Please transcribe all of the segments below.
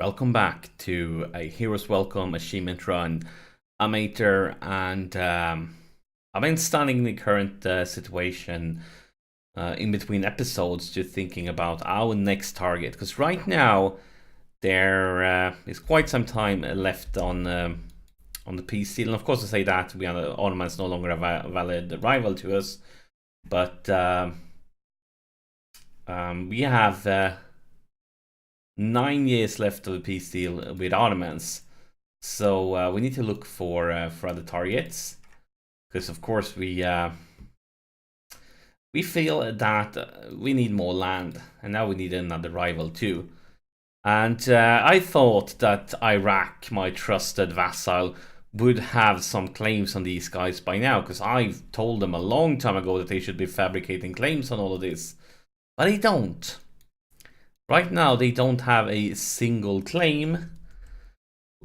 Welcome back to a Heroes Welcome achievement run. I'm Ater, and I've been studying the current situation in between episodes, just thinking about our next target. Because right now there is quite some time left on the PC, and of course, to say that we are the Ottoman is no longer a valid rival to us, but we have 9 years left of the peace deal with Ottomans, so we need to look for other targets, because of course we feel that we need more land, and now we need another rival too. And I thought that Iraq, my trusted vassal, would have some claims on these guys by now, because I've told them a long time ago that they should be fabricating claims on all of this, but they don't. Right now, they don't have a single claim,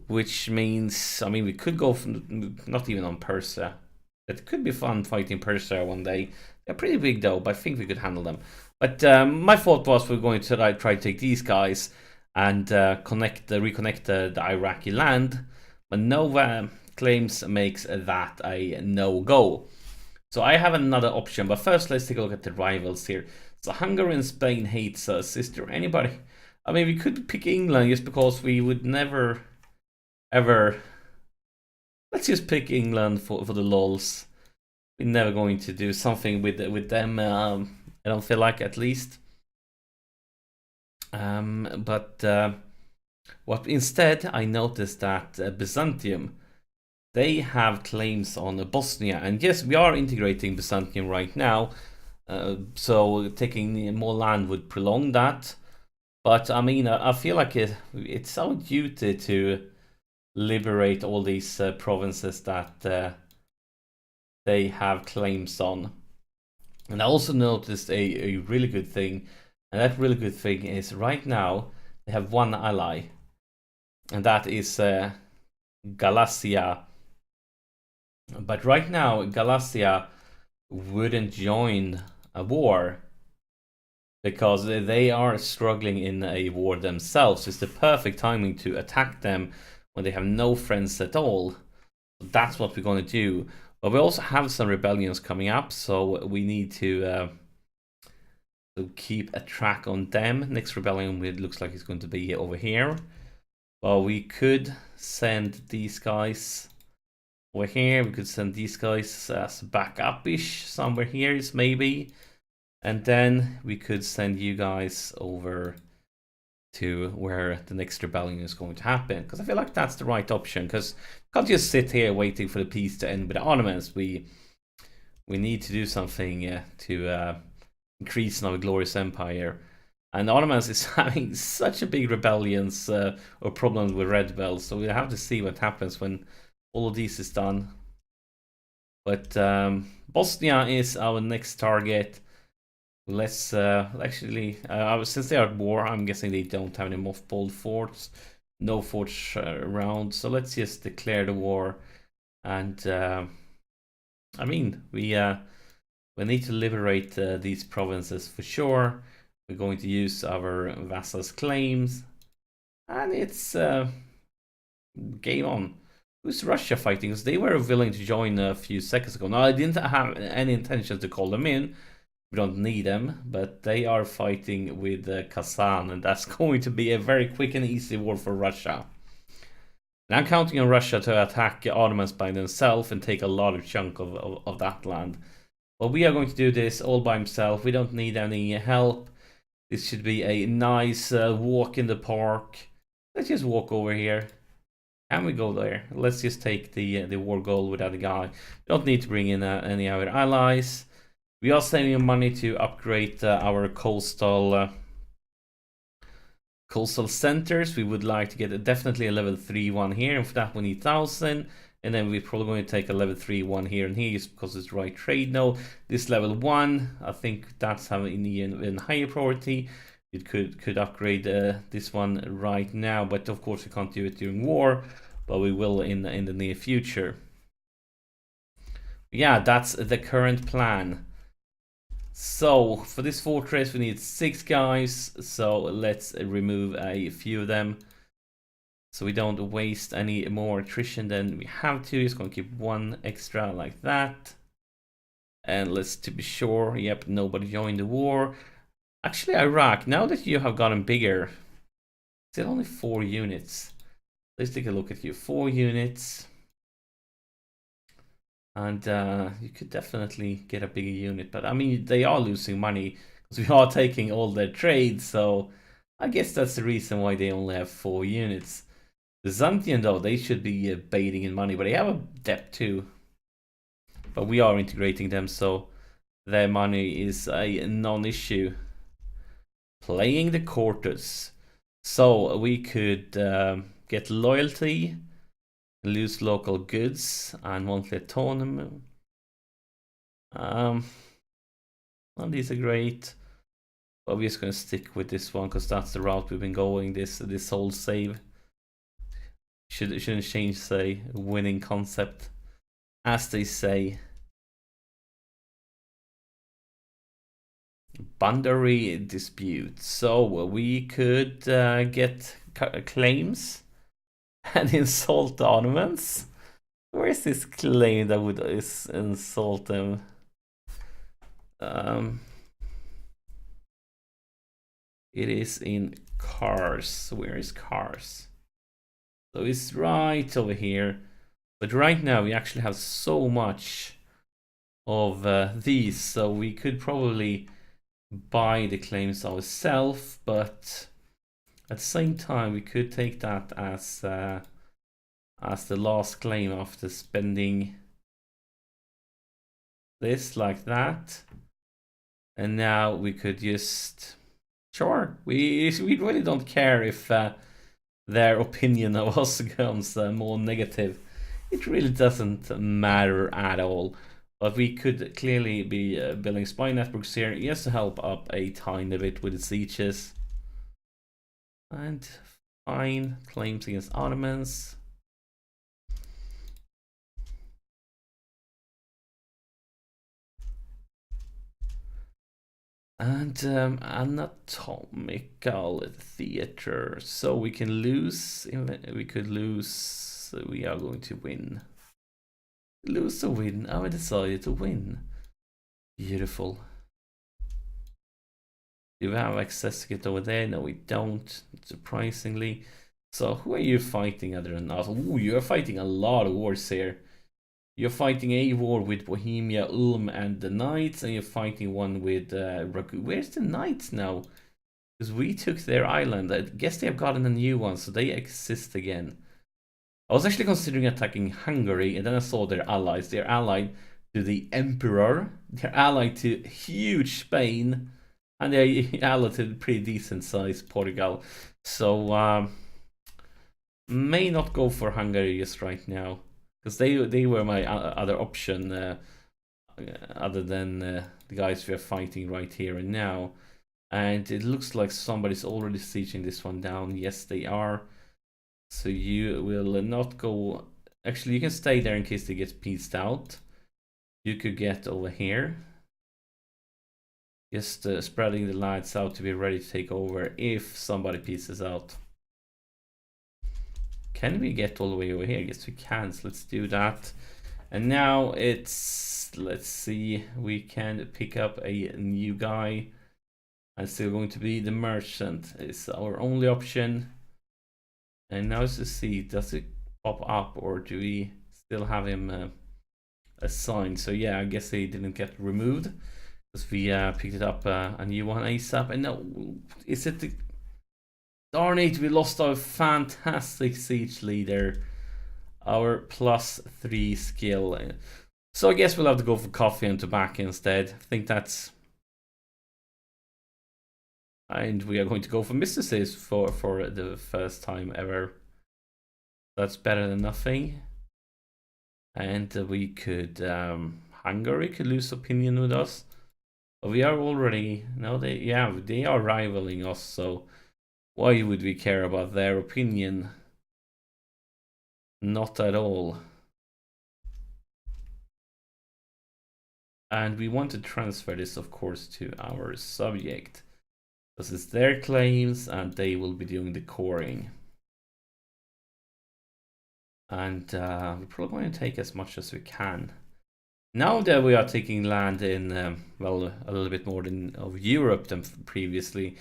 which means, I mean, we could go from, not even on Persia. It could be fun fighting Persia one day. They're pretty big though, but I think we could handle them. But my thought was we're going to try to take these guys and reconnect the Iraqi land, but no claims makes that a no-go. So I have another option, but first let's take a look at the rivals here. So Hungary and Spain hates us. Is there anybody? I mean, we could pick England just because we would never, ever. Let's just pick England for the lols. We're never going to do something with them. I don't feel like, at least. But what instead I noticed that Byzantium, they have claims on Bosnia, and yes, we are integrating Byzantium right now. So taking more land would prolong that, but I mean, I feel like it's our duty to liberate all these provinces that they have claims on. And I also noticed a really good thing, and that really good thing is right now they have one ally, and that is Galatia. But right now Galatia wouldn't join a war because they are struggling in a war themselves. It's the perfect timing to attack them when they have no friends at all. So that's what we're going to do. But we also have some rebellions coming up, so we need to keep a track on them. Next rebellion, it looks like it's going to be over here. Well, we could send these guys over here. We could send these guys as backup-ish somewhere here, maybe. And then we could send you guys over to where the next rebellion is going to happen. Because I feel like that's the right option. Because we can't just sit here waiting for the peace to end with the Ottomans. We need to do something to increase our glorious empire. And the Ottomans is having such a big rebellions or problems with red belts. So we'll have to see what happens when all of this is done. But Bosnia is our next target. Let's actually, since they are at war, I'm guessing they don't have any mothballed forts, no forts around. So let's just declare the war. And I mean, we need to liberate these provinces for sure. We're going to use our vassals' claims, and it's game on. Who's Russia fighting? Because they were willing to join a few seconds ago. Now, I didn't have any intention to call them in. We don't need them, but they are fighting with Kazan, and that's going to be a very quick and easy war for Russia. And I'm counting on Russia to attack Ottomans by themselves and take a lot of chunk of that land. But we are going to do this all by himself. We don't need any help. This should be a nice walk in the park. Let's just walk over here. Can we go there? Let's just take the war goal with that guy. We don't need to bring in any other allies. We are saving money to upgrade our coastal centers. We would like to get definitely a level 3 one here, and for that we need 1,000. And then we're probably going to take a level 3 one here and here, just because it's the right trade node. This level 1, I think that's having an higher priority. It could upgrade this one right now, but of course we can't do it during war, but we will in the near future. Yeah, that's the current plan. So for this fortress we need 6 guys, so let's remove a few of them. so we don't waste any more attrition than we have to. Just gonna keep one extra like that. And let's to be sure, yep, nobody joined the war. Actually, Iraq, now that you have gotten bigger, still only 4 units. Let's take a look at you. 4 units. And you could definitely get a bigger unit. But I mean, they are losing money because we are taking all their trades. So I guess that's the reason why they only have 4 units. Byzantium, though, they should be baiting in money. But they have a debt too. But we are integrating them, so their money is a non-issue. Playing the quarters. So we could get loyalty, lose local goods, and monthly autonomy. Well, these are great. But we're just gonna stick with this one because that's the route we've been going. This whole save shouldn't change, say, winning concept, as they say. Boundary dispute. So we could get claims and insult the Ottomans. Where's this claim that would insult them? It is in Kars. Where is Kars? So it's right over here. But right now we actually have so much of these, so we could probably buy the claims ourselves, but at the same time we could take that as the last claim after spending this like that. And now we could just, sure, we really don't care if their opinion of us becomes more negative. It really doesn't matter at all. But we could clearly be building spy networks here, just to help up a tiny bit with the sieges. And fine, claims against Ottomans. And anatomical theater. So we can lose, we could lose, we are going to win. Lose or win? Oh, I decided to win. Beautiful. Do we have access to get over there? No, we don't, surprisingly. So who are you fighting other than us? Ooh, you're fighting a lot of wars here. You're fighting a war with Bohemia, Ulm, and the Knights, and you're fighting one with Ragu. Where's the Knights now? Because we took their island. I guess they have gotten a new one, so they exist again. I was actually considering attacking Hungary, and then I saw their allies. They're allied to the Emperor, they're allied to huge Spain, and they're allied to pretty decent sized Portugal. So, may not go for Hungary just right now. Because they were my other option, other than the guys we are fighting right here and now. And it looks like somebody's already sieging this one down. Yes, they are. So you will not go... Actually, you can stay there in case they get pieced out. You could get over here. Just spreading the lights out to be ready to take over if somebody pieces out. Can we get all the way over here? Yes, we can. So let's do that. And now it's, let's see, we can pick up a new guy. And still going to be the merchant. It's our only option. And now let's just see, does it pop up or do we still have him assigned? So yeah, I guess he didn't get removed because we picked it up a new one ASAP. And now, is it the... Darn it, we lost our fantastic siege leader, our +3 skill. So I guess we'll have to go for coffee and tobacco instead. I think that's... And we are going to go for mysticism for the first time ever. That's better than nothing. And we could... Hungary could lose opinion with us. But we are already... No, they are rivaling us, so... Why would we care about their opinion? Not at all. And we want to transfer this, of course, to our subject. Because it's their claims and they will be doing the coring. And we're probably going to take as much as we can. Now that we are taking land in, well, a little bit more of Europe than previously,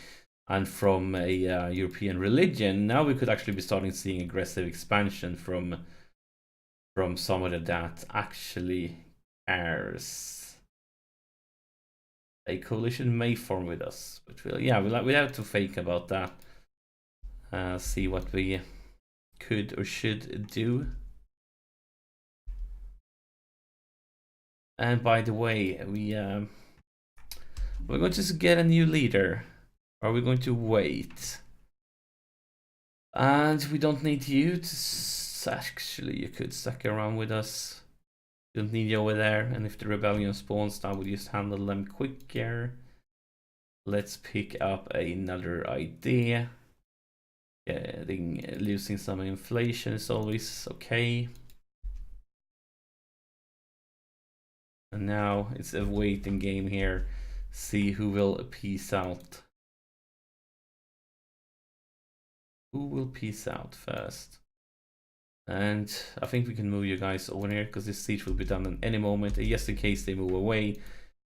and from a European religion, now we could actually be starting seeing aggressive expansion from somebody that actually cares. A coalition may form with us, but we have to think about that. See what we could or should do. And by the way, we're going to get a new leader. Are we going to wait? And we don't need you to actually, you could stick around with us. We don't need you over there. And if the rebellion spawns, now we'll just handle them quicker. Let's pick up another idea. Losing some inflation is always okay. And now it's a waiting game here. See who will peace out. Who will peace out first? And I think we can move you guys over here because this siege will be done at any moment. Just in case they move away,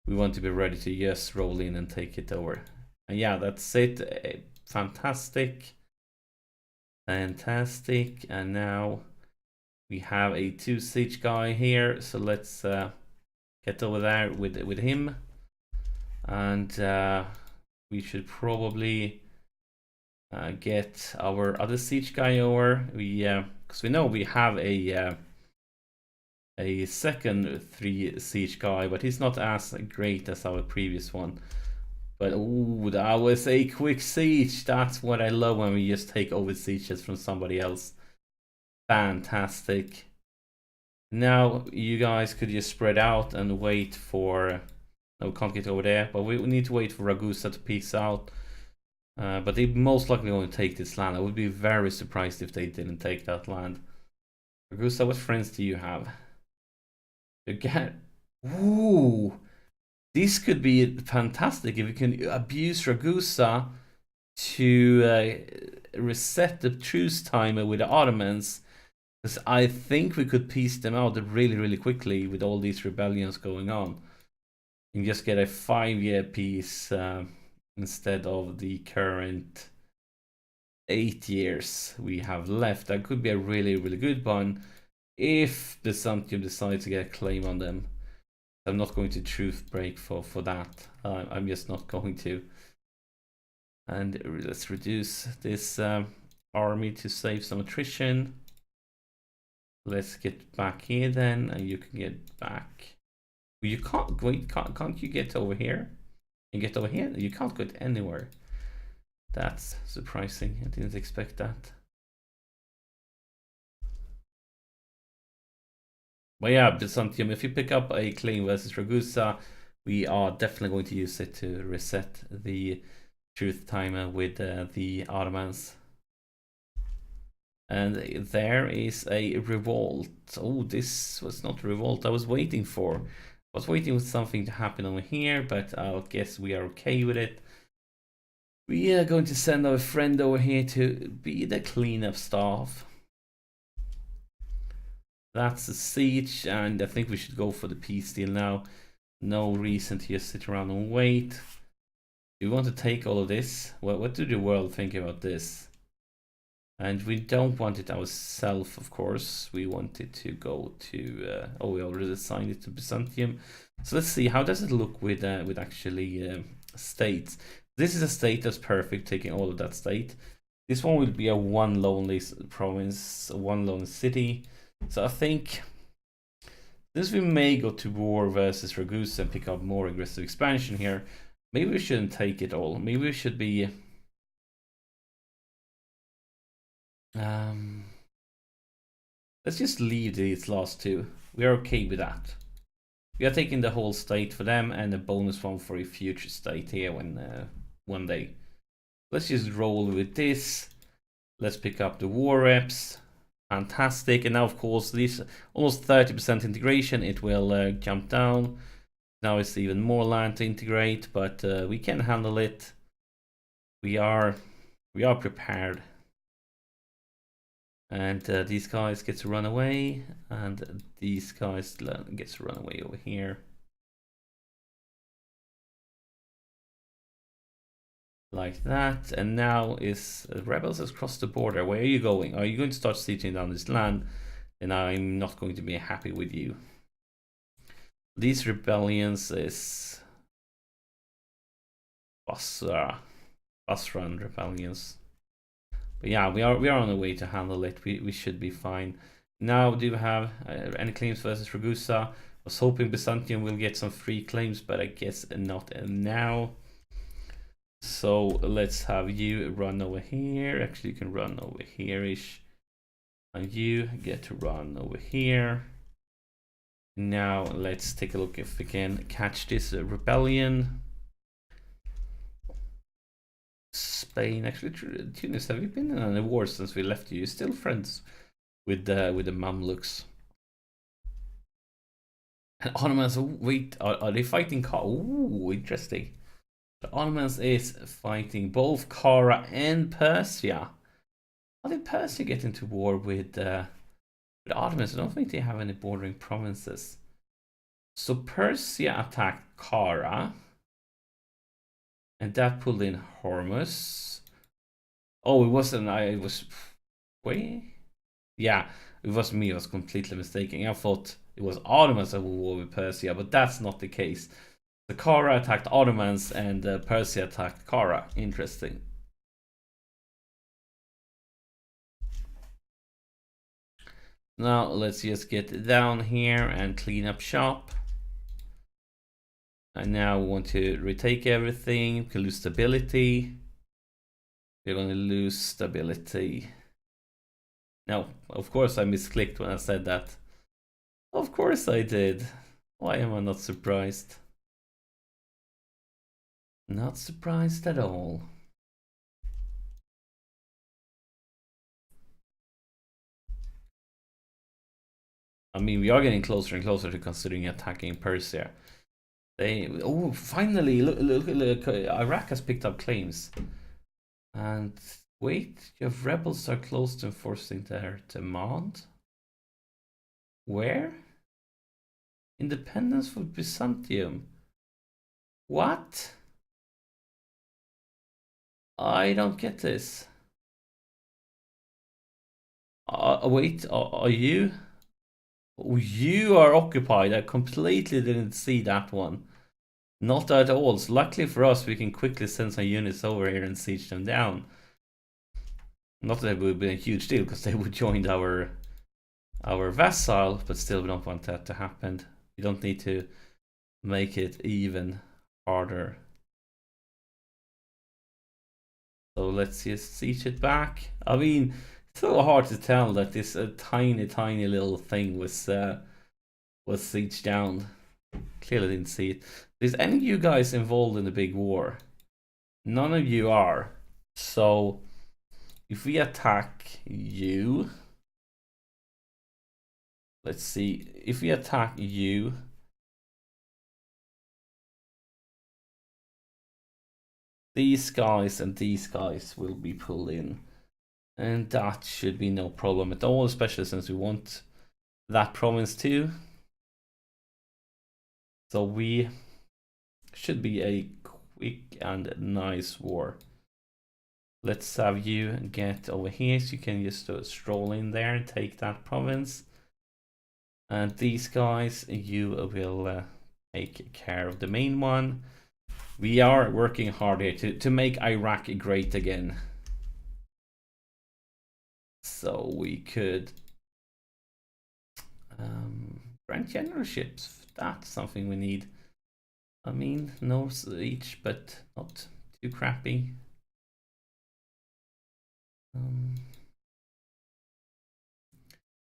we want to be ready to just roll in and take it over. And yeah, that's it. Fantastic. Fantastic. And now we have a 2 siege guy here. So let's get over there with him. And we should probably get our other siege guy over. Because we know we have a second 3 siege guy, but he's not as great as our previous one. But ooh, that was a quick siege. That's what I love when we just take over sieges from somebody else. Fantastic. Now you guys could just spread out and wait for... No, we can't get over there, but we need to wait for Ragusa to peace out. But they most likely going to take this land. I would be very surprised if they didn't take that land. Ragusa, what friends do you have? Again, ooh, this could be fantastic if we can abuse Ragusa to reset the truce timer with the Ottomans. Because I think we could piece them out really, really quickly with all these rebellions going on. And just get a 5-year peace instead of the current 8 years we have left. That could be a really, really good one if Byzantium decides to get a claim on them. I'm not going to truth break for that. I'm just not going to. And let's reduce this army to save some attrition. Let's get back here then, and you can get back. You can't wait. Can't you get over here? And get over here? You can't get anywhere. That's surprising. I didn't expect that. But yeah, Byzantium, if you pick up a claim versus Ragusa, we are definitely going to use it to reset the truth timer with the Ottomans. And there is a revolt. Oh, this was not a revolt I was waiting for. I was waiting for something to happen over here, but I guess we are okay with it. We are going to send our friend over here to be the cleanup staff. That's a siege, and I think we should go for the peace deal now. No reason to just sit around and wait. Do we want to take all of this? Well, what do the world think about this? And we don't want it ourselves, of course. We want it to go to... oh, we already assigned it to Byzantium. So let's see, how does it look with actually states? This is a state that's perfect, taking all of that state. This one will be a one lonely province, one lone city. So I think since we may go to war versus Ragusa and pick up more aggressive expansion here, maybe we shouldn't take it all. Maybe we should be... let's just leave these last two. We are okay with that. We are taking the whole state for them and a bonus one for a future state here when one day. Let's just roll with this. Let's pick up the war reps. Fantastic. And now, of course, this almost 30% integration. It will jump down. Now it's even more land to integrate, but we can handle it. We are prepared. And these guys get to run away, and these guys get to run away over here. Like that. And now is rebels has crossed the border. Where are you going? Are you going to start sieging down this land? Then I'm not going to be happy with you. These rebellions is Basra and rebellions. But yeah, we are on the way to handle it. We should be fine. Now, do you have any claims versus Ragusa? Was hoping Byzantium will get some free claims, but I guess not now. So let's have you run over here. Actually, you can run over here-ish. And you get to run over here. Now let's take a look if we can catch this rebellion. Spain, actually, Tunis, have you been in a war since we left you? You're still friends with the Mamluks. And Ottomans, wait, are they fighting? Oh, interesting. The Ottomans is fighting both Kara and Persia. How did Persia get into war with the Ottomans? I don't think they have any bordering provinces. So Persia attacked Kara, and that pulled in Hormuz. Oh, it wasn't. It was. Wait. Yeah, it was me. I was completely mistaken. I thought it was Ottomans that were war with Persia, but that's not the case. The Kara attacked Ottomans, and Persia attacked Kara. Interesting. Now let's just get down here and clean up shop. And now we want to retake everything. We can lose stability. We're going to lose stability. No, of course I misclicked when I said that. Of course I did. Why am I not surprised? Not surprised at all. I mean, we are getting closer and closer to considering attacking Persia. Oh, finally, look, Iraq has picked up claims. And wait, your rebels are close to enforcing their demand. Where? Independence for Byzantium. What? I don't get this. Wait, are you? You are occupied. I completely didn't see that one. Not at all. So luckily for us, we can quickly send some units over here and siege them down. Not that it would be a huge deal, because they would join our vassal, but still we don't want that to happen. We don't need to make it even harder. So let's just siege it back. I mean, it's so hard to tell that this tiny little thing was sieged down. Clearly didn't see it. Is any of you guys involved in the big war? None of you are. So if we attack you, let's see. If we attack you, these guys and these guys will be pulled in. And that should be no problem at all, especially since we want that province too. So we should be a quick and nice war. Let's have you get over here so you can just stroll in there and take that province. And these guys, you will take care of the main one. We are working hard here to make Iraq great again. So we could grant generalships. That's something we need. I mean, no each, but not too crappy.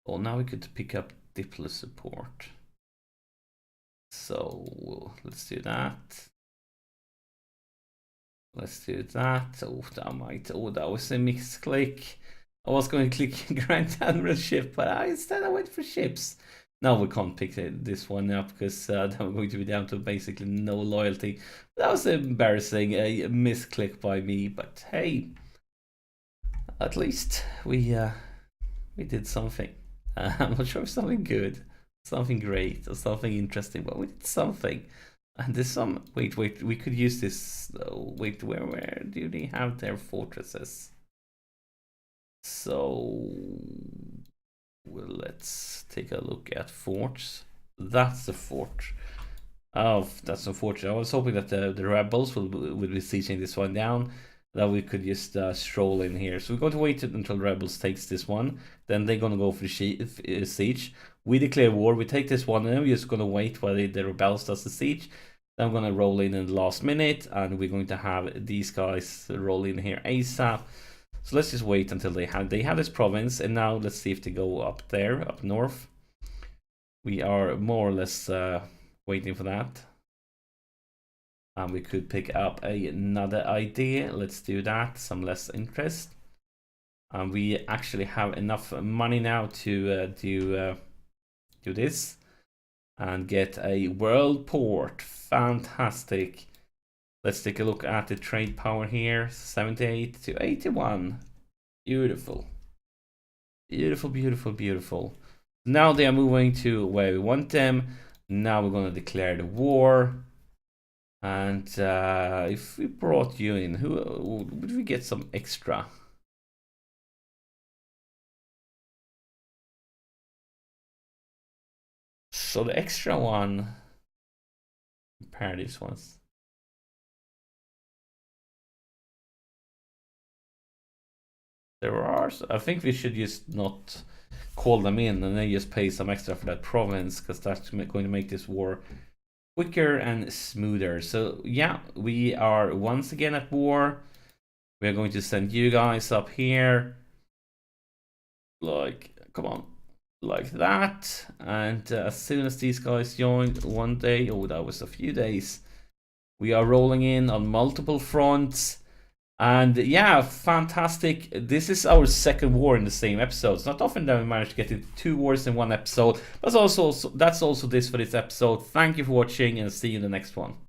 Oh, now we could pick up Diplo support. So let's do that. Let's do that. Oh, that was a mixed click. I was going to click Grand Admiralship, but instead I went for ships. Now we can't pick this one up because then we're going to be down to basically no loyalty. That was embarrassing, a misclick by me, but hey, at least we We did something. I'm not sure if something good, something great, or something interesting, but we did something. And there's some. Wait. We could use this. Wait. Where do they have their fortresses? So well, let's take a look at forts. That's the fort. Oh, that's unfortunate. I was hoping that the rebels would be sieging this one down, that we could just stroll in here. So we're going to wait until the rebels takes this one. Then they're going to go for the siege. We declare war. We take this one, and then we're just going to wait while the rebels does the siege. Then I'm going to roll in the last minute, and we're going to have these guys roll in here ASAP. So let's just wait until they have this province, and now let's see if they go up there, up north. We are more or less waiting for that. And we could pick up another idea. Let's do that. Some less interest. And we actually have enough money now to do this and get a world port. Fantastic. Let's take a look at the trade power here. 78 to 81. Beautiful. Beautiful, beautiful, beautiful. Now they are moving to where we want them. Now we're going to declare the war. And if we brought you in, who would we get some extra? So the extra one, compare these ones. There are, I think we should just not call them in and then just pay some extra for that province, because that's going to make this war quicker and smoother. So yeah, we are once again at war. We are going to send you guys up here, like, come on, like that. And as soon as these guys join one day, oh, that was a few days, we are rolling in on multiple fronts. And yeah, fantastic. This is our second war in the same episode. It's not often that we manage to get into 2 wars in one episode. That's also this for this episode. Thank you for watching, and see you in the next one.